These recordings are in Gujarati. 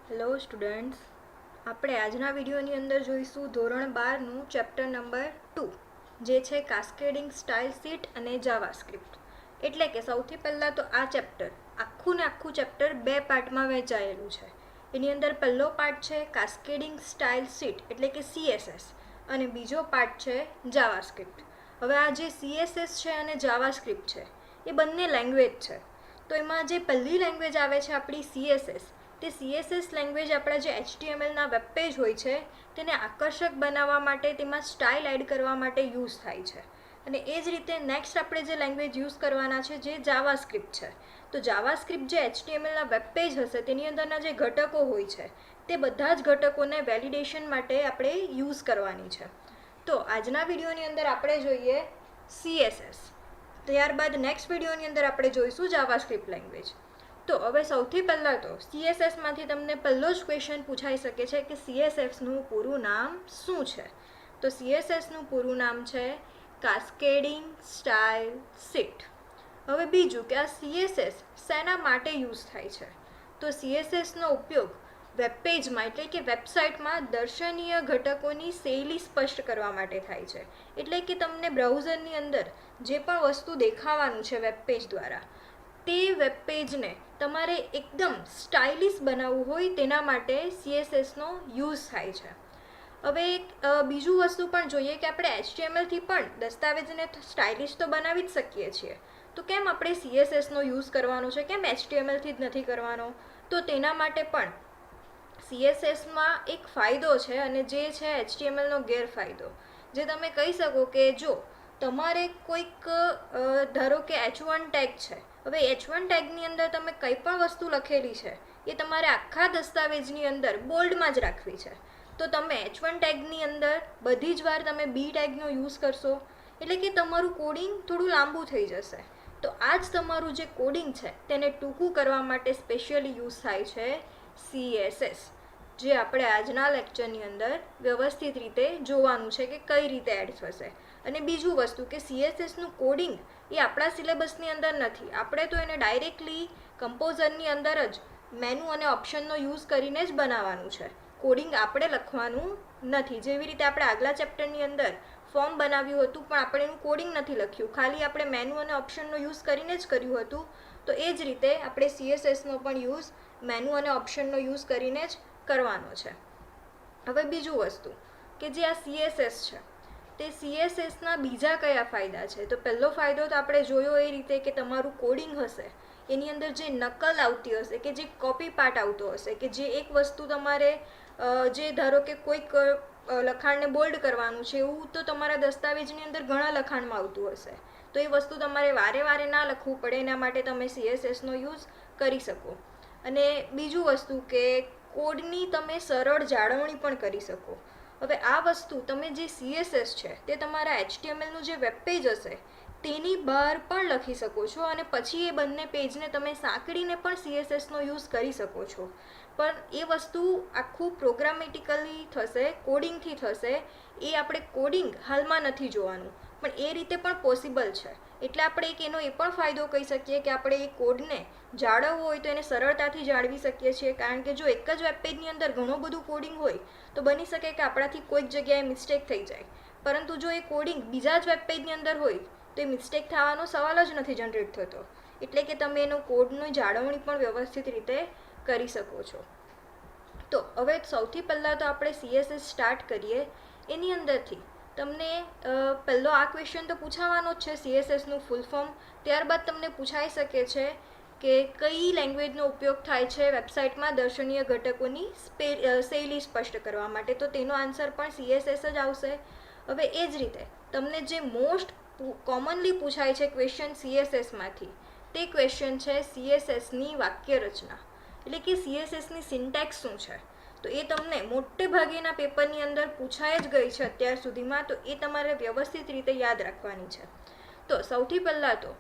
હેલો સ્ટુડન્ટ્સ, આપણે આજના વિડીયોની અંદર જોઈશું ધોરણ 12નું ચેપ્ટર નંબર 2, જે છે કાસ્કેડિંગ સ્ટાઇલ શીટ અને જાવાસ્ક્રિપ્ટ. એટલે કે સૌથી પહેલાં તો આ ચેપ્ટર આખું ને આખું ચેપ્ટર બે પાર્ટમાં વહેંચાયેલું છે. એની અંદર પહેલો પાર્ટ છે કાસ્કેડિંગ સ્ટાઇલ શીટ એટલે કે CSS અને બીજો પાર્ટ છે જાવાસ્ક્રિપ્ટ. હવે આ જે CSS છે અને જાવાસ્ક્રિપ્ટ છે એ બંને લેંગ્વેજ છે. તો એમાં જે પહેલી લેંગ્વેજ આવે છે આપણી CSS, તે CSS લેંગ્વેજ આપણા જે HTMLના વેબ પેજ હોય છે તેને આકર્ષક બનાવવા માટે, તેમાં સ્ટાઇલ એડ કરવા માટે યુઝ થાય છે. અને એ જ રીતે નેક્સ્ટ આપણે જે લેંગ્વેજ યુઝ કરવાના છે જે જાવાસ્ક્રિપ્ટ છે. તો જાવાસ્ક્રિપ્ટ જે HTMLના વેબ પેજ હશે તેની અંદરના જે ઘટકો હોય છે તે બધા જ ઘટકોને વેલિડેશન માટે આપણે યુઝ કરવાની છે. તો આજના વિડીયોની અંદર આપણે જોઈએ CSS, ત્યારબાદ નેક્સ્ટ વિડીયોની અંદર આપણે જોઈશું જાવાસ્ક્રિપ્ટ લેંગ્વેજ. તો હવે સૌથી પહેલાં તો CSSમાંથી તમને પહેલો જ ક્વેશ્ચન પૂછાઈ શકે છે કે CSSનું પૂરું નામ શું છે. તો CSSનું પૂરું નામ છે કાસ્કેડિંગ સ્ટાઇલ શીટ. હવે બીજું કે આ CSS શેના માટે યુઝ થાય છે. તો CSSનો ઉપયોગ વેબપેજમાં એટલે કે વેબસાઇટમાં દર્શનીય ઘટકોની શૈલી સ્પષ્ટ કરવા માટે થાય છે. એટલે કે તમને બ્રાઉઝરની અંદર જે પણ વસ્તુ દેખાવાનું છે વેબપેજ દ્વારા, તે વેબપેજને તમારે એકદમ સ્ટાઇલિશ બનાવવું હોય તેના માટે CSSનો યુઝ થાય છે. હવે બીજું વસ્તુ પણ જોઈએ કે આપણે HTMLથી પણ દસ્તાવેજને સ્ટાઇલિશ તો બનાવી જ શકીએ છીએ. તો કેમ આપણે CSSનો યુઝ કરવાનો છે, કેમ HTMLથી જ નથી કરવાનો? તો તેના માટે પણ CSSમાં એક ફાયદો છે અને જે છે HTMLનો ગેરફાયદો. જે તમે કહી શકો કે જો તમારે કોઈક ધારો કે H1 ટેગ છે. હવે H1 ટેગની અંદર તમે કંઈ પણ વસ્તુ લખેલી છે એ તમારે આખા દસ્તાવેજની અંદર બોલ્ડમાં જ રાખવી છે. તો તમે H1 ટેગની અંદર બધી જ વાર તમે B ટેગનો યુઝ કરશો એટલે કે તમારું કોડિંગ થોડું લાંબુ થઈ જશે. તો આ જ તમારું જે કોડિંગ છે તેને ટૂંકું કરવા માટે સ્પેશિયલી યુઝ થાય છે CSS, જે આપણે આજના લેક્ચરની અંદર વ્યવસ્થિત રીતે જોવાનું છે કે કઈ રીતે એડ થશે. અને બીજું વસ્તુ કે CSSનું કોડિંગ એ આપણા સિલેબસની અંદર નથી. આપણે તો એને ડાયરેક્ટલી કમ્પોઝરની અંદર જ મેનુ અને ઓપ્શનનો યુઝ કરીને જ બનાવવાનું છે. કોડિંગ આપણે લખવાનું નથી. જેવી રીતે આપણે આગલા ચેપ્ટરની અંદર ફોર્મ બનાવ્યું હતું પણ આપણે એનું કોડિંગ નથી લખ્યું, ખાલી આપણે મેનુ અને ઓપ્શનનો યુઝ કરીને જ કર્યું હતું. તો એ જ રીતે આપણે CSSનો પણ યુઝ મેનુ અને ઓપ્શનનો યુઝ કરીને જ કરવાનો છે. હવે બીજું વસ્તુ કે જે આ CSS છે તે CSSના બીજા કયા ફાયદા છે. તો પહેલો ફાયદો તો આપણે જોયો એ રીતે કે તમારું કોડિંગ હશે એની અંદર જે નકલ આવતી હશે કે જે કોપી પાર્ટ આવતો હશે, કે જે એક વસ્તુ તમારે જે ધારો કે કોઈક લખાણને બોલ્ડ કરવાનું છે એવું તો તમારા દસ્તાવેજની અંદર ઘણા લખાણમાં આવતું હશે. તો એ વસ્તુ તમારે વારે વારે ના લખવું પડે, એના માટે તમે CSSનો યુઝ કરી શકો. અને બીજું વસ્તુ કે કોડની તમે સરળ જાળવણી પણ કરી શકો. હવે આ વસ્તુ તમે જે CSS છે તે તમારા HTMLનું જે વેબ પેજ હશે તેની બહાર પણ લખી શકો છો અને પછી એ બંને પેજને તમે સાંકળીને પણ CSSનો યુઝ કરી શકો છો. પણ એ વસ્તુ આખું પ્રોગ્રામેટિકલી થશે, કોડિંગથી થશે. એ આપણે કોડિંગ હાલમાં નથી જોવાનું, પણ એ રીતે પણ પોસિબલ છે. એટલે આપણે એક એનો એ પણ ફાયદો કહી શકીએ કે આપણે એ કોડને જાળવવો હોય તો એને સરળતાથી જાળવી શકીએ છીએ. કારણ કે જો એક જ વેબપેજની અંદર ઘણું બધું કોડિંગ હોય તો બની શકે કે આપણાથી કોઈક જગ્યાએ મિસ્ટેક થઈ જાય. પરંતુ જો એ કોડિંગ બીજા જ વેબપેજની અંદર હોય તો એ મિસ્ટેક થવાનો સવાલ જ નથી જનરેટ થતો. એટલે કે તમે એનો કોડની જાળવણી પણ વ્યવસ્થિત રીતે કરી શકો છો. તો હવે સૌથી પહેલાં તો આપણે CSS સ્ટાર્ટ કરીએ. એની અંદરથી તમને પહેલો આ ક્વેશ્ચન તો પૂછાવાનો જ છે CSSનું ફૂલ ફોર્મ. ત્યારબાદ તમને પૂછાઈ શકે છે કે કઈ લેંગ્વેજનો ઉપયોગ થાય છે વેબસાઇટમાં દર્શનીય ઘટકોની શૈલી સ્પષ્ટ કરવા માટે. તો તેનો આન્સર પણ CSS જ આવશે. હવે એ જ રીતે તમને જે મોસ્ટ કોમનલી પૂછાય છે ક્વેશ્ચન CSSમાંથી, તે ક્વેશ્ચન છે CSSની વાક્ય રચના એટલે કે CSSની સિન્ટેક્સ શું છે. તો એ તમને મોટે ભાગેના પેપરની અંદર પૂછાઈ જ ગઈ છે અત્યાર સુધીમાં. તો એ તમારે વ્યવસ્થિત રીતે યાદ રાખવાની છે. તો સૌથી પહેલાં તો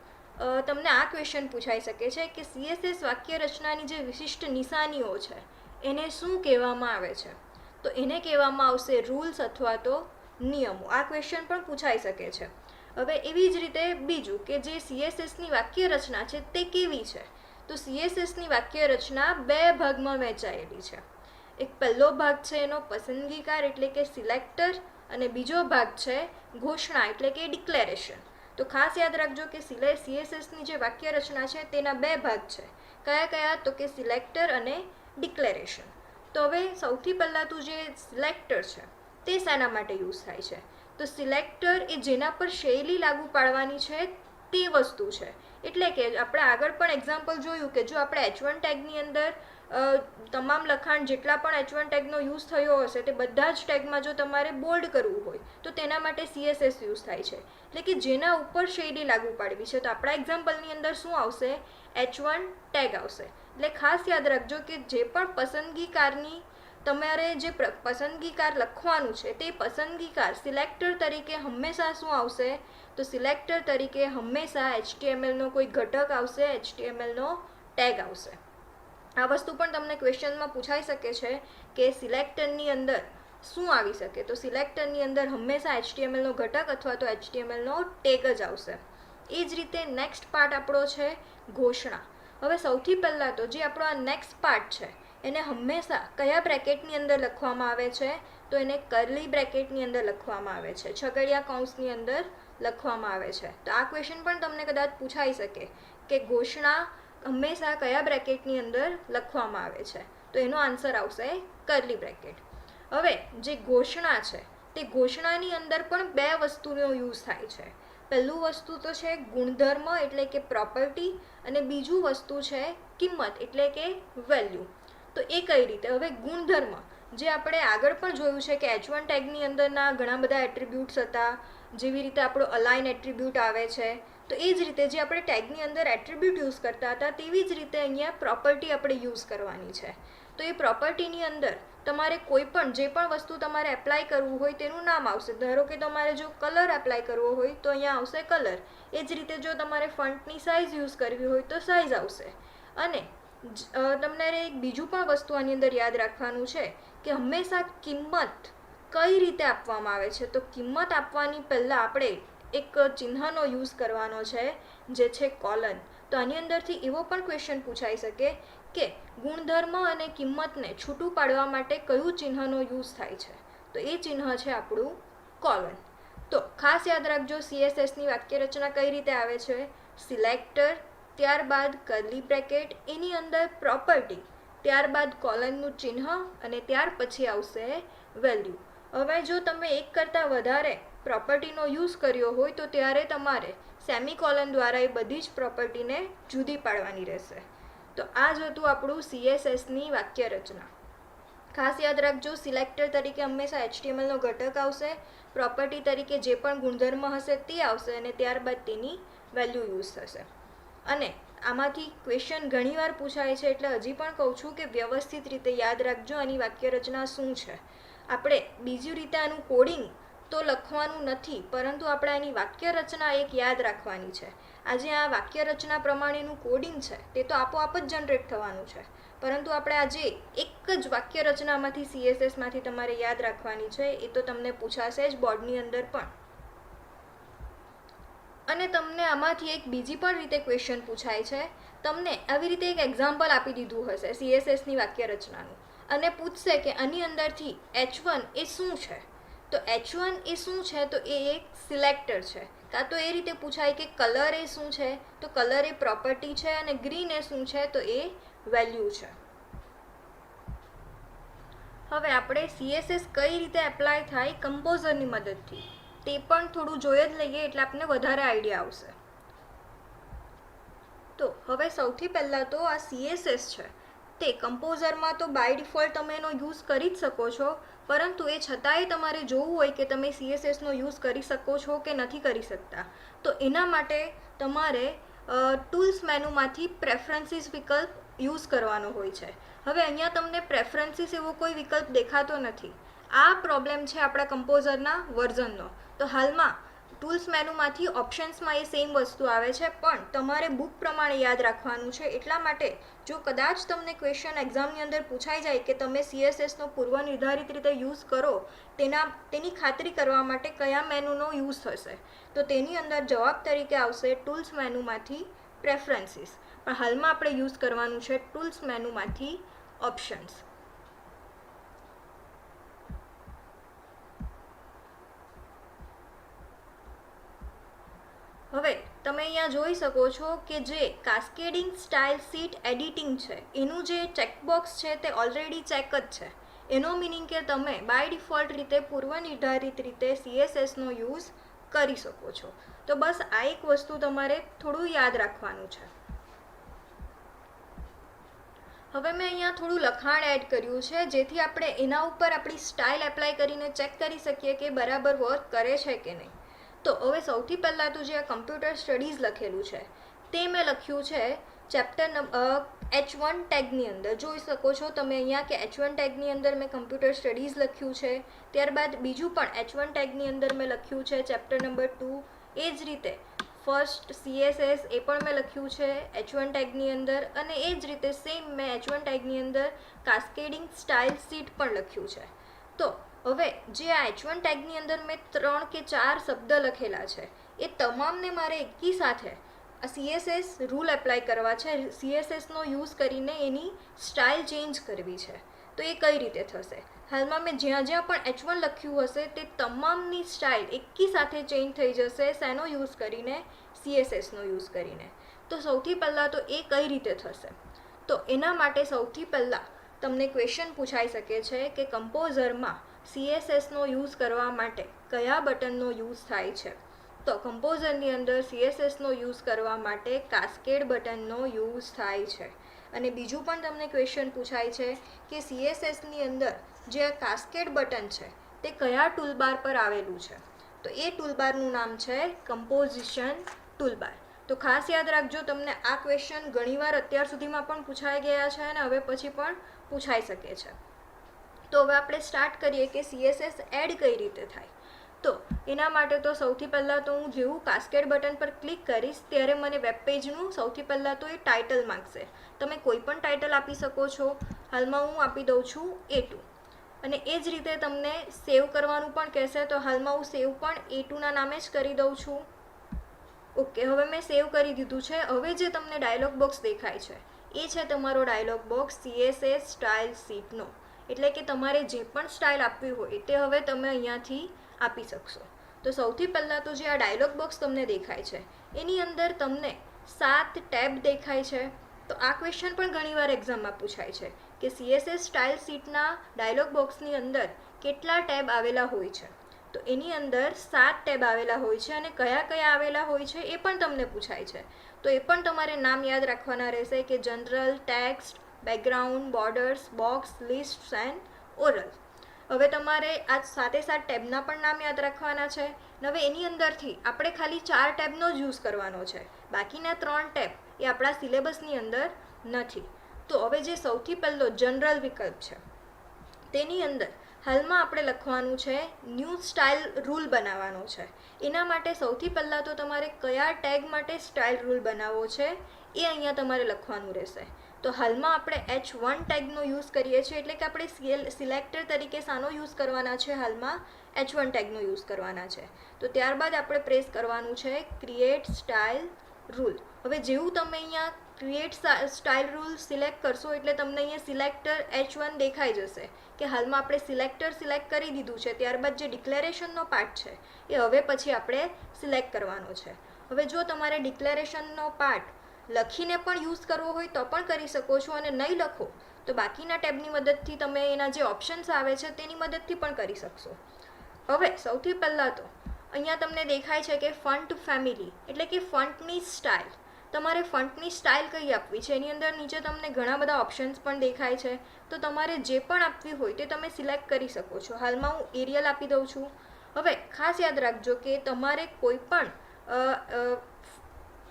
તમને આ ક્વેશ્ચન પૂછાઈ શકે છે કે CSS વાક્ય રચનાની જે વિશિષ્ટ નિશાનીઓ છે એને શું કહેવામાં આવે છે. તો એને કહેવામાં આવશે રૂલ્સ અથવા તો નિયમો. આ ક્વેશ્ચન પણ પૂછાઈ શકે છે. હવે એવી જ રીતે બીજું કે જે CSSની વાક્ય રચના છે તે કેવી છે. તો CSSની વાક્ય રચના બે ભાગમાં વહેંચાયેલી છે. એક પહેલો ભાગ છે એનો પસંદગીકાર એટલે કે સિલેક્ટર અને બીજો ભાગ છે ઘોષણા એટલે કે ડિક્લેરેશન. તો ખાસ યાદ રાખજો કે CSSની જે વાક્ય રચના છે તેના બે ભાગ છે. કયા કયા? તો કે સિલેક્ટર અને ડિક્લેરેશન. તો હવે સૌથી પહેલાં તો જે સિલેક્ટર છે તે શેના માટે યુઝ થાય છે? તો સિલેક્ટર એ જેના પર શૈલી લાગુ પાડવાની છે તે વસ્તુ છે. એટલે કે આપણે આગળ પણ એક્ઝામ્પલ જોયું કે જો આપણે H1 ટેગની અંદર તમામ લખાણ જેટલા પણ H1 ટેગનો યુઝ થયો હશે તે બધા જ ટેગમાં જો તમારે બોલ્ડ કરવું હોય તો તેના માટે CSS યુઝ થાય છે. એટલે કે જેના ઉપર શૈલી લાગુ પાડવી છે. તો આપણા એક્ઝામ્પલની અંદર શું આવશે? H1 ટેગ આવશે. એટલે ખાસ યાદ રાખજો કે જે પણ પસંદગીકારની તમારે જે પસંદગીકાર લખવાનું છે તે પસંદગીકાર સિલેક્ટર તરીકે હંમેશા શું આવશે? તો સિલેક્ટર તરીકે હંમેશા HTMLનો કોઈ ઘટક આવશે, HTMLનો ટેગ આવશે. આ વસ્તુ પણ તમને ક્વેશ્ચનમાં પૂછાઈ શકે છે કે સિલેક્ટરની અંદર શું આવી શકે? તો સિલેક્ટરની અંદર હંમેશા HTMLનો ઘટક અથવા તો HTMLનો ટેગ જ આવશે. એ જ રીતે નેક્સ્ટ પાર્ટ આપણો છે ઘોષણા. હવે સૌથી પહેલાં તો જે આપણો આ નેક્સ્ટ પાર્ટ છે એને હંમેશા કયા બ્રેકેટની અંદર લખવામાં આવે છે? તો એને કર્લી બ્રેકેટની અંદર લખવામાં આવે છે, છગડિયા કૌંસની અંદર લખવામાં આવે છે. તો આ ક્વેશ્ચન પણ તમને કદાચ પૂછાઈ શકે કે ઘોષણા હંમેશા કયા બ્રેકેટની અંદર લખવામાં આવે છે? તો એનો આન્સર આવશે કર્લી બ્રેકેટ. હવે જે ઘોષણા છે તે ઘોષણાની અંદર પણ બે વસ્તુનો યુઝ થાય છે. પહેલું વસ્તુ તો છે ગુણધર્મ એટલે કે પ્રોપર્ટી અને બીજું વસ્તુ છે કિંમત એટલે કે વેલ્યુ. તો એ કઈ રીતે? હવે ગુણધર્મ જે આપણે આગળ પણ જોયું છે કે H1 ટેગની અંદરના ઘણા બધા એટ્રીબ્યુટ્સ હતા, જેવી રીતે આપણો અલાઇન એટ્રીબ્યુટ આવે છે. તો એ જ રીતે જે આપણે ટેગની અંદર એટ્રીબ્યુટ યુઝ કરતા હતા તેવી જ રીતે અહીંયા પ્રોપર્ટી આપણે યુઝ કરવાની છે. તો એ પ્રોપર્ટીની અંદર તમારે કોઈ પણ જે પણ વસ્તુ તમારે એપ્લાય કરવું હોય તેનું નામ આવશે. ધારો કે તમારે જો કલર એપ્લાય કરવો હોય તો અહીંયા આવશે કલર. એ જ રીતે જો તમારે ફોન્ટની સાઇઝ યુઝ કરવી હોય તો સાઇઝ આવશે. અને તમારે એક બીજું પણ વસ્તુ આની અંદર યાદ રાખવાનું છે કે હંમેશા કિંમત કઈ રીતે આપવામાં આવે છે? તો કિંમત આપવાની પહેલાં આપણે એક ચિહ્નનો યુઝ કરવાનો છે જે છે કોલન. તો આની અંદરથી એવો પણ ક્વેશ્ચન પૂછાઈ શકે કે ગુણધર્મ અને કિંમતને છૂટું પાડવા માટે કયું ચિહ્નનો યુઝ થાય છે? તો એ ચિહ્ન છે આપણું કોલન. તો ખાસ યાદ રાખજો CSSની વાક્ય રચના કઈ રીતે આવે છે? સિલેક્ટર, ત્યારબાદ કર્લી બ્રેકેટ, એની અંદર પ્રોપર્ટી, ત્યારબાદ કોલનનું ચિહ્ન અને ત્યાર પછી આવશે વેલ્યુ. હવે જો તમે એક કરતાં વધારે પ્રોપર્ટીનો યુઝ કર્યો હોય તો ત્યારે તમારે સેમિકોલન દ્વારા એ બધી જ પ્રોપર્ટીને જુદી પાડવાની રહેશે. તો આ જ હતું આપણું CSSની વાક્ય રચના. ખાસ યાદ રાખજો સિલેક્ટર તરીકે હંમેશા HTMLનો ઘટક આવશે, પ્રોપર્ટી તરીકે જે પણ ગુણધર્મ હશે તે આવશે અને ત્યારબાદ તેની વેલ્યુ યુઝ થશે. અને આમાંથી ક્વેશ્ચન ઘણીવાર પૂછાય છે એટલે હજી પણ કહું છું કે વ્યવસ્થિત રીતે યાદ રાખજો આની વાક્ય રચના શું છે. આપણે બીજી રીતે આનું કોડિંગ તો લખવાનું નથી, પરંતુ આપણે આની વાક્ય રચના એક યાદ રાખવાની છે. આજે આ વાક્ય રચના પ્રમાણેનું કોડિંગ છે તે તો આપોઆપ જ જનરેટ થવાનું છે, પરંતુ આપણે આજે એક જ વાક્ય રચનામાંથી CSSમાંથી તમારે યાદ રાખવાની છે. એ તો તમને પૂછાશે જ બોર્ડની અંદર પણ. અને તમને આમાંથી એક બીજી પણ રીતે ક્વેશ્ચન પૂછાય છે. તમને આવી રીતે એક એક્ઝામ્પલ આપી દીધું હશે CSSની વાક્ય રચનાનું અને પૂછશે કે આની અંદરથી H1 એ શું છે? તો H1 એ શું છે? તો એ એક સિલેક્ટર છે. કાં તો એ રીતે પૂછાય કે કલર એ શું છે? તો કલર એ પ્રોપર્ટી છે અને ગ્રીન એ શું છે? તો એ વેલ્યુ છે. હવે આપણે CSS કઈ રીતે એપ્લાય થાય કમ્પોઝરની મદદથી તે પણ થોડું જોઈ જ લઈએ એટલે આપણને વધારે આઈડિયા આવશે. તો હવે સૌથી પહેલાં તો આ CSS છે તે કમ્પોઝરમાં તો બાય ડિફોલ્ટ તમે એનો યુઝ કરી જ શકો છો, પરંતુ એ છતાંય તમારે જોવું હોય કે તમે CSSનો યુઝ કરી શકો છો કે નથી કરી શકતા. તો એના માટે તમારે ટૂલ્સ મેનુમાંથી પ્રેફરન્સીસ વિકલ્પ યુઝ કરવાનો હોય છે. હવે અહીંયા તમને પ્રેફરન્સીસ એવો કોઈ વિકલ્પ દેખાતો નથી. આ પ્રોબ્લેમ છે આપણા કમ્પોઝરના વર્ઝનનો. તો હાલમાં ટૂલ્સ મેનુમાંથી ઓપ્શન્સમાં એ સેમ વસ્તુ આવે છે, પણ તમારે બુક પ્રમાણે યાદ રાખવાનું છે. એટલા માટે જો કદાચ તમને ક્વેશ્ચન એક્ઝામની અંદર પૂછાઈ જાય કે તમે CSSનો પૂર્વ નિર્ધારિત રીતે યુઝ કરો તેની ખાતરી કરવા માટે કયા મેનુનો યુઝ થશે, તો તેની અંદર જવાબ તરીકે આવશે ટૂલ્સ મેનુમાંથી પ્રેફરન્સીસ. પણ હાલમાં આપણે યુઝ કરવાનું છે ટૂલ્સ મેનુમાંથી ઓપ્શન્સ. હવે તમે અહીંયા જોઈ શકો છો કે જે કાસ્કેડિંગ સ્ટાઇલ શીટ એડિટિંગ છે એનું જે ચેકબોક્સ છે તે ઓલરેડી ચેક જ છે. એનો મિનિંગ કે તમે બાય ડિફોલ્ટ રીતે પૂર્વ નિર્ધારિત રીતે CSSનો યુઝ કરી શકો છો. તો બસ આ એક વસ્તુ તમારે થોડું યાદ રાખવાનું છે. હવે મેં અહીંયા થોડું લખાણ એડ કર્યું છે જેથી આપણે એના ઉપર આપણી સ્ટાઇલ એપ્લાય કરીને ચેક કરી શકીએ કે બરાબર વર્ક કરે છે કે નહીં. તો હવે સૌથી પહેલાં તો જે આ કમ્પ્યુટર સ્ટડીઝ લખેલું છે તે મેં લખ્યું છે ચેપ્ટર H1 ટેગની અંદર. જોઈ શકો છો તમે અહીંયા કે H1 ટેગની અંદર મેં કમ્પ્યુટર સ્ટડીઝ લખ્યું છે. ત્યારબાદ બીજું પણ H1 ટેગની અંદર મેં લખ્યું છે ચેપ્ટર નંબર 2. એ જ રીતે ફર્સ્ટ CSS એ પણ મેં લખ્યું છે H1 ટેગની અંદર, અને એ જ રીતે સેમ મેં H1 ટેગની અંદર કાસ્કેડિંગ સ્ટાઇલ શીટ પણ લખ્યું છે. તો હવે જે આ H1 ટેગની અંદર મેં 3 કે 4 શબ્દ લખેલા છે એ તમામને મારે એકી સાથે આ CSS રૂલ એપ્લાય કરવા છે, CSSનો યુઝ કરીને એની સ્ટાઇલ ચેન્જ કરવી છે. તો એ કઈ રીતે થશે? હાલમાં મેં જ્યાં જ્યાં પણ H1 લખ્યું હશે તે તમામની સ્ટાઇલ એકી સાથે ચેન્જ થઈ જશે. શેનો યુઝ કરીને? CSSનો યુઝ કરીને. તો સૌથી પહેલાં તો એ કઈ રીતે થશે? તો એના માટે સૌથી પહેલાં તમને ક્વેશ્ચન પૂછાઈ શકે છે કે કમ્પોઝરમાં CSSનો યુઝ કરવા માટે કયા બટનનો યુઝ થાય છે? તો કમ્પોઝરની અંદર CSSનો યુઝ કરવા માટે કાસ્કેડ બટનનો યુઝ થાય છે. અને બીજું પણ તમને ક્વેશ્ચન પૂછાય છે કે CSSની અંદર જે આ કાસ્કેડ બટન છે તે કયા ટૂલબાર પર આવેલું છે? તો એ ટૂલબારનું નામ છે કમ્પોઝિશન ટૂલબાર. તો ખાસ યાદ રાખજો, તમને આ ક્વેશ્ચન ઘણીવાર અત્યાર સુધીમાં પણ પૂછાઈ ગયા છે અને હવે પછી પણ પૂછાઈ શકે છે. તો હવે આપણે સ્ટાર્ટ કરીએ કે CSS એડ કઈ રીતે થાય. તો એના માટે તો સૌથી પહેલાં તો હું જેવું કાસ્કેડ બટન પર ક્લિક કરીશ ત્યારે મને વેબ પેજનું સૌથી પહેલાં તો એ ટાઇટલ માંગશે. તમે કોઈ પણ ટાઇટલ આપી શકો છો. હાલમાં હું આપી દઉં છું A2. અને એ જ રીતે તમને સેવ કરવાનું પણ કહેશે, તો હાલમાં હું સેવ પણ A2ના નામે જ કરી દઉં છું. ઓકે, હવે મેં સેવ કરી દીધું છે. હવે જે તમને ડાયલોગ બોક્સ દેખાય છે એ છે તમારો ડાયલોગ બોક્સ CSS સ્ટાઇલ શીટનો. એટલે કે તમારે જે પણ સ્ટાઇલ આપવી હોય તે હવે તમે અહીંયાથી આપી શકશો. તો સૌથી પહેલાં તો જે આ ડાયલોગ બોક્સ તમને દેખાય છે એની અંદર તમને 7 ટેબ દેખાય છે. તો આ ક્વેશ્ચન પણ ઘણીવાર એક્ઝામમાં પૂછાય છે કે CSS સ્ટાઇલ શીટના ડાયલોગ બોક્સની અંદર કેટલા ટેબ આવેલા હોય છે? તો એની અંદર 7 ટેબ આવેલા હોય છે અને કયા કયા આવેલા હોય છે એ પણ તમને પૂછાય છે. તો એ પણ તમારે નામ યાદ રાખવાના રહેશે કે general, text, background, borders, box, list and oral. હવે તમારે આ 7 ટેબના પણ નામ યાદ રાખવાના છે. હવે એની અંદરથી આપણે ખાલી 4 ટેબનો જ યુઝ કરવાનો છે. બાકીના 3 ટેબ એ આપણા સિલેબસની અંદર નથી. તો હવે જે સૌથી પહેલો જનરલ વિકલ્પ છે તેની અંદર હાલમાં આપણે લખવાનું છે ન્યૂ સ્ટાઇલ રૂલ બનાવવાનો છે. એના માટે સૌથી પહેલાં તો તમારે કયા ટેગ માટે સ્ટાઇલ રૂલ બનાવવો છે એ અહીંયા તમારે લખવાનું રહેશે. તો હાલમાં આપણે H1 ટેગનો યુઝ કરીએ છીએ, એટલે કે આપણે સિલેક્ટર તરીકે શાનો યુઝ કરવાના છે? હાલમાં H1 ટેગનો યુઝ કરવાના છે. તો ત્યારબાદ આપણે પ્રેસ કરવાનું છે ક્રિએટ સ્ટાઇલ રૂલ. હવે જેવું તમે અહીંયા ક્રિએટ સ્ટાઇલ રૂલ સિલેક્ટ કરશો એટલે તમને અહીંયા સિલેક્ટર H1 દેખાઈ જશે કે હાલમાં આપણે સિલેક્ટર સિલેક્ટ કરી દીધું છે. ત્યારબાદ જે ડિક્લેરેશનનો પાર્ટ છે એ હવે પછી આપણે સિલેક્ટ કરવાનો છે. હવે જો તમારે ડિક્લેરેશનનો પાર્ટ લખીને પણ યુઝ કરવો હોય તો પણ કરી શકો છો, અને નહીં લખો તો બાકીના ટેબની મદદથી તમે એના જે ઓપ્શન્સ આવે છે તેની મદદથી પણ કરી શકશો. હવે સૌથી પહેલાં તો અહીંયા તમને દેખાય છે કે ફન્ટ ફેમિલી એટલે કે ફન્ટની સ્ટાઇલ. તમારે ફન્ટની સ્ટાઇલ કઈ આપવી છે એની અંદર નીચે તમને ઘણા બધા ઓપ્શન્સ પણ દેખાય છે. તો તમારે જે પણ આપવી હોય તે તમે સિલેક્ટ કરી શકો છો. હાલમાં હું એરિયલ આપી દઉં છું. હવે ખાસ યાદ રાખજો કે તમારે કોઈ પણ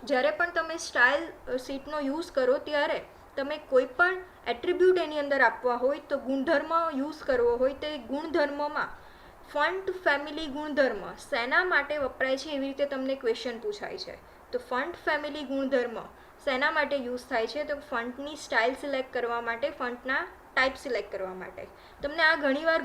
જ્યારે પણ તમે સ્ટાઇલ શીટનો યુઝ કરો ત્યારે તમે કોઈ પણ એટ્રીબ્યુટ એની અંદર આપવા હોય તો ગુણધર્મ યુઝ કરવો હોય તે ગુણધર્મમાં ફન્ટ ફેમિલી ગુણધર્મ શેના માટે વપરાય છે એવી રીતે તમને ક્વેશ્ચન પૂછાય છે. તો ફન્ટ ફેમિલી ગુણધર્મ શેના માટે યુઝ થાય છે? તો ફન્ટની સ્ટાઇલ સિલેક્ટ કરવા માટે, ફન્ટના ટાઈપ સિલેક્ટ કરવા માટે. તમને આ ઘણીવાર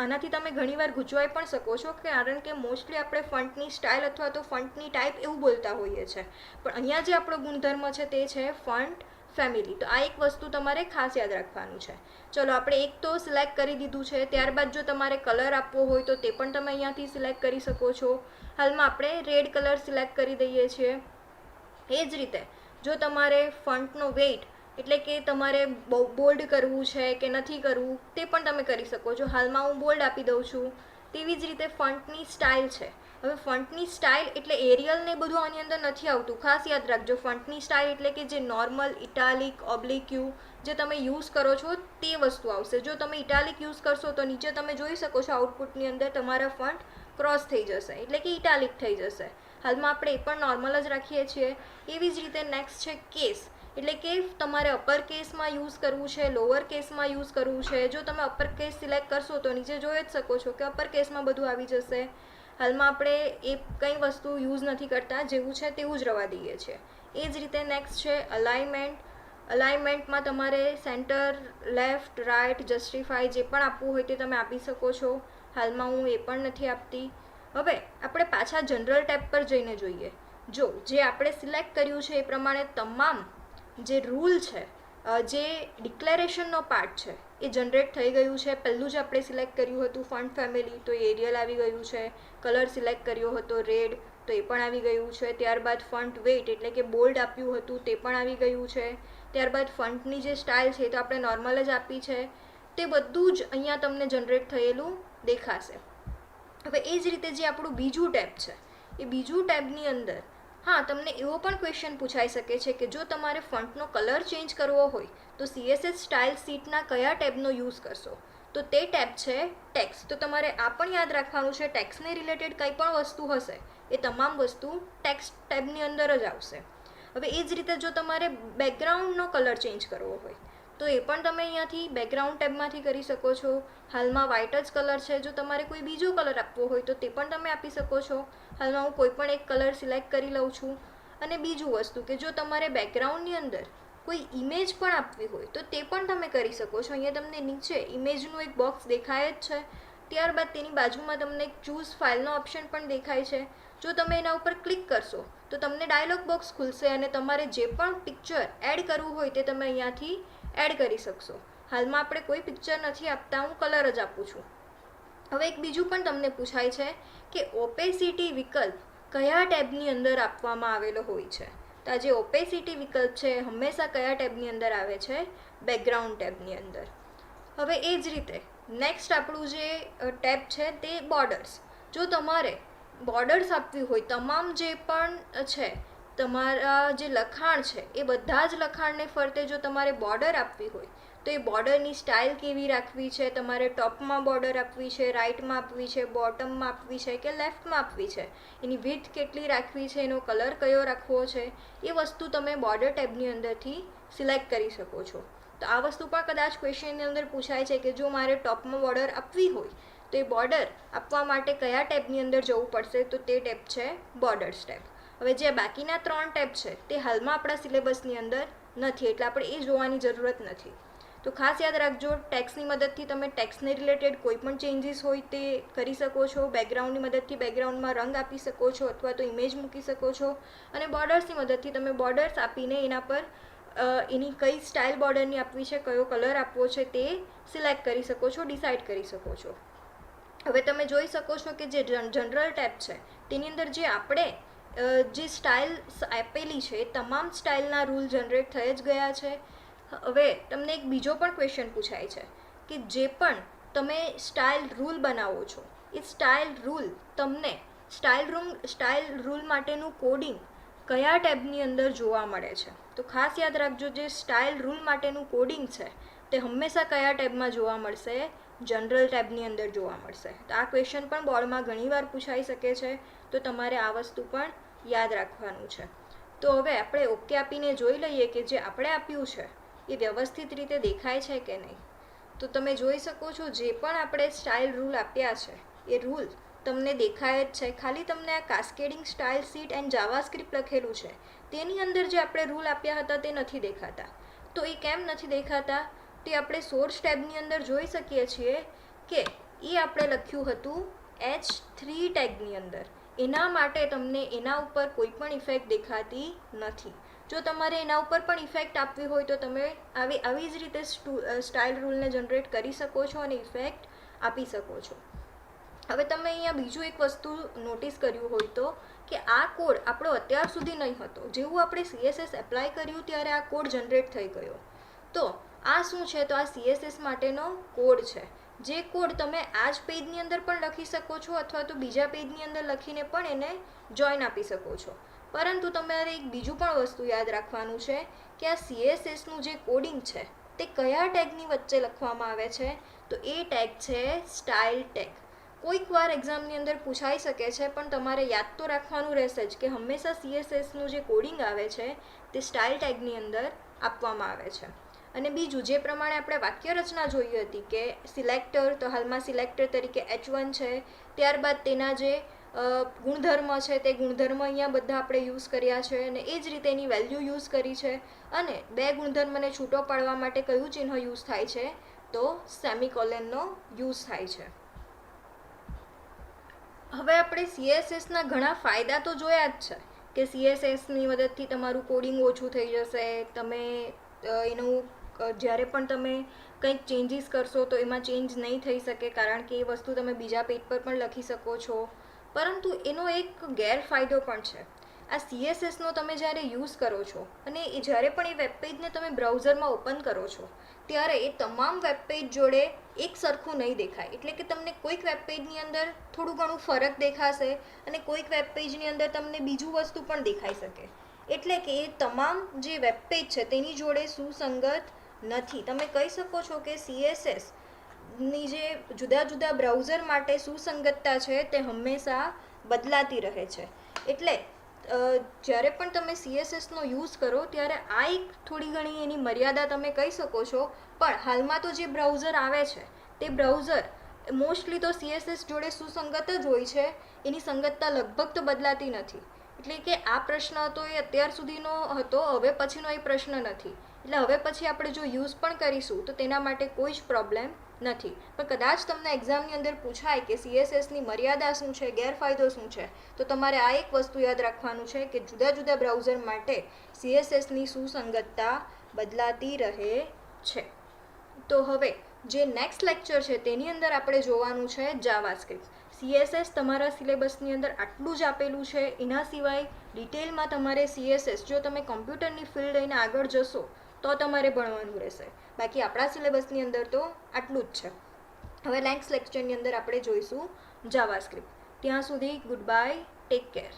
આનાથી તમે ઘણીવાર ગૂંચવાઈ પણ શકો છો, કારણ કે મોસ્ટલી આપણે ફન્ટની સ્ટાઇલ અથવા તો ફન્ટની ટાઈપ એવું બોલતા હોઈએ છીએ. પણ અહીંયા જે આપણો ગુણધર્મ છે તે છે ફન્ટ ફેમિલી. તો આ એક વસ્તુ તમારે ખાસ યાદ રાખવાનું છે. ચલો આપણે એક તો સિલેક્ટ કરી દીધું છે. ત્યારબાદ જો તમારે કલર આપવો હોય તો તે પણ તમે અહીંયાથી સિલેક્ટ કરી શકો છો. હાલમાં આપણે રેડ કલર સિલેક્ટ કરી દઈએ છીએ. એ જ રીતે જો તમારે ફોન્ટનો વેઇટ એટલે કે તમારે બોલ્ડ કરવું છે કે નથી કરવું તે પણ તમે કરી શકો છો. હાલમાં હું બોલ્ડ આપી દઉં છું. તેવી જ રીતે ફોન્ટની સ્ટાઇલ છે. હવે ફોન્ટની સ્ટાઇલ એટલે એરિયલ ને બધું આની અંદર નથી આવતું, ખાસ યાદ રાખજો. ફોન્ટની સ્ટાઇલ એટલે કે જે નોર્મલ ઇટાલિક ઓબ્લિક યુ જે તમે યુઝ કરો છો તે વસ્તુ આવશે. જો તમે ઇટાલિક યુઝ કરશો તો નીચે તમે જોઈ શકો છો આઉટપુટની અંદર તમારા ફોન્ટ ક્રોસ થઈ જશે એટલે કે ઇટાલિક થઈ જશે. હાલમાં આપણે એ પણ નોર્મલ જ રાખીએ છીએ. એવી જ રીતે નેક્સ્ટ છે કેસ એટલે કે તમારે અપર કેસમાં યુઝ કરવું છે, લોઅર કેસમાં યુઝ કરવું છે. જો તમે અપર કેસ સિલેક્ટ કરશો તો નીચે જોઈ જ શકો છો કે અપર કેસમાં બધું આવી જશે. હાલમાં આપણે એ કંઈ વસ્તુ યુઝ નથી કરતા, જેવું છે તેવું જ રવા દઈએ છીએ. એ જ રીતે નેક્સ્ટ છે અલાઇનમેન્ટ. અલાઇનમેન્ટમાં તમારે સેન્ટર, લેફ્ટ, રાઇટ, જસ્ટિફાઈ જે પણ આપવું હોય તે તમે આપી શકો છો. હાલમાં હું એ પણ નથી આપતી. હવે આપણે પાછા જનરલ ટેબ પર જઈને જોઈએ. જો જે આપણે સિલેક્ટ કર્યું છે એ પ્રમાણે તમામ જે રૂલ છે, જે ડિક્લેરેશનનો પાર્ટ છે એ જનરેટ થઈ ગયું છે. પહેલું જ આપણે સિલેક્ટ કર્યું હતું ફોન્ટ ફેમિલી તો એરિયલ આવી ગયું છે. કલર સિલેક્ટ કર્યો હતો રેડ તો એ પણ આવી ગયું છે. ત્યારબાદ ફોન્ટ વેઇટ એટલે કે બોલ્ડ આપ્યું હતું તે પણ આવી ગયું છે. ત્યારબાદ ફોન્ટની જે સ્ટાઇલ છે તો આપણે નોર્મલ જ આપી છે. તે બધું જ અહીંયા તમને જનરેટ થયેલું દેખાશે. હવે એ જ રીતે જે આપણું બીજું ટેબ છે એ બીજું ટેબની અંદર તમને એવો પણ ક્વેશ્ચન પૂછાઈ શકે છે કે જો તમારે ફોન્ટનો કલર ચેન્જ કરવો હોય તો CSS સ્ટાઇલ શીટના કયા ટેબનો યુઝ કરશો? તો તે ટેબ છે ટેક્સ્ટ. તો તમારે આ પણ યાદ રાખવાનું છે ટેક્સ્ટને રિલેટેડ કંઈ પણ વસ્તુ હશે એ તમામ વસ્તુ ટેક્સ્ટ ટેબની અંદર જ આવશે. હવે એ જ રીતે જો તમારે બેકગ્રાઉન્ડનો કલર ચેન્જ કરવો હોય તો એ પણ તમે અહીંયાથી બેકગ્રાઉન્ડ ટેબમાંથી કરી શકો છો. હાલમાં વ્હાઇટ જ કલર છે. જો તમારે કોઈ બીજો કલર આપવો હોય તો તે પણ તમે આપી શકો છો. હાલમાં હું કોઈ પણ એક કલર સિલેક્ટ કરી લઉં છું. અને બીજું વસ્તુ કે જો તમારે બેકગ્રાઉન્ડની અંદર કોઈ ઇમેજ પણ આપવી હોય તો તે પણ તમે કરી શકો છો. અહીંયા તમને નીચે ઇમેજનું એક બોક્સ દેખાય જ છે. ત્યારબાદ તેની બાજુમાં તમને એક ચૂઝ ફાઇલનો ઓપ્શન પણ દેખાય છે. જો તમે એના ઉપર ક્લિક કરશો તો તમને ડાયલોગ બોક્સ ખુલશે અને તમારે જે પણ પિક્ચર એડ કરવું હોય તે તમે અહીંયાથી એડ કરી શકશો. હાલમાં આપણે કોઈ પિક્ચર નથી આપતા, હું કલર જ આપું છું. હવે એક બીજું પણ તમને પૂછાય છે કે ઓપેસિટી વિકલ્પ કયા ટેબની અંદર આપવામાં આવેલો હોય છે? તો આ જે ઓપેસિટી વિકલ્પ છે હંમેશા કયા ટેબની અંદર આવે છે? બેકગ્રાઉન્ડ ટેબની અંદર. હવે એ જ રીતે નેક્સ્ટ આપણું જે ટેબ છે તે બોર્ડર્સ. જો તમારે બોર્ડર્સ આપવી હોય તમામ જે પણ છે તમારા જે લખાણ છે એ બધા જ લખાણને ફરતે જો તમારે બોર્ડર આપવી હોય તો એ બોર્ડરની સ્ટાઇલ કેવી રાખવી છે, તમારે ટોપમાં બોર્ડર આપવી છે, રાઇટમાં આપવી છે, બોટમમાં આપવી છે કે લેફ્ટમાં આપવી છે, એની વિડ્થ કેટલી રાખવી છે, એનો કલર કયો રાખવો છે, એ વસ્તુ તમે બોર્ડર ટેબની અંદરથી સિલેક્ટ કરી શકો છો. તો આ વસ્તુ પણ કદાચ ક્વેશ્ચનની અંદર પૂછાય છે કે જો મારે ટોપમાં બોર્ડર આપવી હોય તો એ બોર્ડર આપવા માટે કયા ટેબની અંદર જવું પડશે? તો તે ટેબ છે બોર્ડર્સ ટેબ. હવે જે બાકીના 3 ટેબ છે તે હાલમાં આપણા સિલેબસની અંદર નથી એટલે આપણે એ જોવાની જરૂરત નથી. તો ખાસ યાદ રાખજો ટેક્સ્ટની મદદથી તમે ટેક્સ્ટને રિલેટેડ કોઈ પણ ચેન્જીસ હોય તે કરી શકો છો. બેકગ્રાઉન્ડની મદદથી બેકગ્રાઉન્ડમાં રંગ આપી શકો છો અથવા તો ઇમેજ મૂકી શકો છો. અને બોર્ડર્સની મદદથી તમે બોર્ડર્સ આપીને એના પર એની કઈ સ્ટાઇલ બોર્ડરની આપવી છે, કયો કલર આપવો છે તે સિલેક્ટ કરી શકો છો, ડિસાઇડ કરી શકો છો. હવે તમે જોઈ શકો છો કે જે જનરલ ટેબ છે તેની અંદર જે આપણે જે સ્ટાઇલ આપેલી છે એ તમામ સ્ટાઇલના રૂલ જનરેટ થઈ જ ગયા છે. હવે તમને એક બીજો પણ ક્વેશ્ચન પૂછાય છે કે જે પણ તમે સ્ટાઇલ રૂલ બનાવો છો એ સ્ટાઇલ રૂલ તમને સ્ટાઇલ રૂલ માટેનું કોડિંગ કયા ટેબની અંદર જોવા મળે છે? તો ખાસ યાદ રાખજો જે સ્ટાઇલ રૂલ માટેનું કોડિંગ છે તે હંમેશા કયા ટેબમાં જોવા મળશે? જનરલ ટેબની અંદર જોવા મળશે. તો આ ક્વેશ્ચન પણ બોર્ડમાં ઘણીવાર પૂછાઈ શકે છે તો તમારે આ વસ્તુ પણ યાદ રાખવાનું છે. તો હવે આપણે ઓકે આપીને જોઈ લઈએ કે જે આપણે આપ્યું છે એ વ્યવસ્થિત રીતે દેખાય છે કે નહીં. તો તમે જોઈ શકો છો જે પણ આપણે સ્ટાઇલ રૂલ આપ્યા છે એ રૂલ તમને દેખાય જ છે. ખાલી તમને આ cascading style sheet and JavaScript લખેલું છે તેની અંદર જે આપણે રૂલ આપ્યા હતા તે નથી દેખાતા. તો એ કેમ નથી દેખાતા? તે આપણે સોર્સ ટેબની અંદર જોઈ શકીએ છીએ કે એ આપણે લખ્યું હતું H3 ટેગની અંદર. એના માટે તમને એના ઉપર કોઈ પણ ઇફેક્ટ દેખાતી નથી. જો તમારે એના ઉપર પણ ઇફેક્ટ આપવી હોય તો તમે આવી જ રીતે સ્ટાઇલ રૂલને જનરેટ કરી શકો છો અને ઇફેક્ટ આપી શકો છો. હવે તમે અહીંયા બીજું એક વસ્તુ નોટિસ કર્યું હોય તો કે આ કોડ આપણો અત્યાર સુધી નહીં હતો. જેવું આપણે CSS એપ્લાય કર્યું ત્યારે આ કોડ જનરેટ થઈ ગયો. તો આ શું છે? તો આ CSS માટેનો કોડ છે. જે કોડ તમે આ જ પેજની અંદર પણ લખી શકો છો અથવા તો બીજા પેજની અંદર લખીને પણ એને જોઈન આપી શકો છો. પરંતુ તમારે એક બીજું પણ વસ્તુ યાદ રાખવાનું છે કે આ CSSનું જે કોડિંગ છે તે કયા ટેગની વચ્ચે લખવામાં આવે છે? તો એ ટેગ છે સ્ટાઇલ ટેગ. કોઈક વાર એક્ઝામની અંદર પૂછાઈ શકે છે, પણ તમારે યાદ તો રાખવાનું રહેશે જ કે હંમેશા CSSનું જે કોડિંગ આવે છે તે સ્ટાઇલ ટેગની અંદર આપવામાં આવે છે. અને બીજું, જે પ્રમાણે આપણે વાક્ય રચના જોઈ હતી કે સિલેક્ટર, તો હાલમાં સિલેક્ટર તરીકે H1 છે, ત્યારબાદ તેના જે ગુણધર્મ છે તે ગુણધર્મ અહીંયા બધા આપણે યુઝ કર્યા છે અને એ જ રીતે એની વેલ્યુ યુઝ કરી છે. અને બે ગુણધર્મને છૂટો પાડવા માટે કયું ચિહ્ન યુઝ થાય છે? તો સેમિકોલનનો યુઝ થાય છે. હવે આપણે CSSના ઘણા ફાયદા તો જોયા જ છે કે CSSની મદદથી તમારું કોડિંગ ઓછું થઈ જશે. તમે એનું જ્યારે પણ તમે કંઈક ચેન્જીસ કરશો તો એમાં ચેન્જ નહીં થઈ શકે, કારણ કે એ વસ્તુ તમે બીજા પેજ પર પણ લખી શકો છો. પરંતુ એનો એક ગેરફાયદો પણ છે. આ CSSનો તમે જ્યારે યુઝ કરો છો અને જ્યારે પણ એ વેબ પેજને તમે બ્રાઉઝરમાં ઓપન કરો છો ત્યારે એ તમામ વેબ પેજ જોડે એક સરખું નહીં દેખાય. એટલે કે તમને કોઈક વેબ પેજની અંદર થોડું ઘણું ફરક દેખાશે અને કોઈક વેબ પેજની અંદર તમને બીજું વસ્તુ પણ દેખાઈ શકે. એટલે કે એ તમામ જે વેબ પેજ છે તેની જોડે સુસંગત નથી. તમે કહી શકો છો કે CSSની જે જુદા જુદા બ્રાઉઝર માટે સુસંગતતા છે તે હંમેશા બદલાતી રહે છે. એટલે જ્યારે પણ તમે CSSનો યુઝ કરો ત્યારે આ એક થોડી ઘણી એની મર્યાદા તમે કહી શકો છો. પણ હાલમાં તો જે બ્રાઉઝર આવે છે તે બ્રાઉઝર મોસ્ટલી તો CSS જોડે સુસંગત જ હોય છે. એની સંગતતા લગભગ તો બદલાતી નથી. એટલે કે આ પ્રશ્ન હતો એ અત્યાર સુધીનો હતો, હવે પછીનો એ પ્રશ્ન નથી. એટલે હવે પછી આપણે જો યુઝ પણ કરીશું તો તેના માટે કોઈ જ પ્રોબ્લેમ નથી. પણ કદાચ તમને એક્ઝામની અંદર પૂછાય કે CSSની મર્યાદા શું છે, ગેરફાયદો શું છે, તો તમારે આ એક વસ્તુ યાદ રાખવાનું છે કે જુદા જુદા બ્રાઉઝર માટે CSSની સુસંગતતા બદલાતી રહે છે. તો હવે જે નેક્સ્ટ લેક્ચર છે તેની અંદર આપણે જોવાનું છે જાવાસ્ક્રિપ્ટ. CSS તમારા સિલેબસની અંદર આટલું જ આપેલું છે. એના સિવાય ડિટેલમાં તમારે CSS જો તમે કમ્પ્યુટરની ફિલ્ડ લઈને આગળ જશો તો તમારે ભણવાનું રહેશે. બાકી આપણા સિલેબસની અંદર તો આટલું જ છે. હવે નેક્સ્ટ લેક્ચરની અંદર આપણે જોઈશું જાવાસ્ક્રિપ્ટ. ત્યાં સુધી ગુડ બાય, ટેક કેર.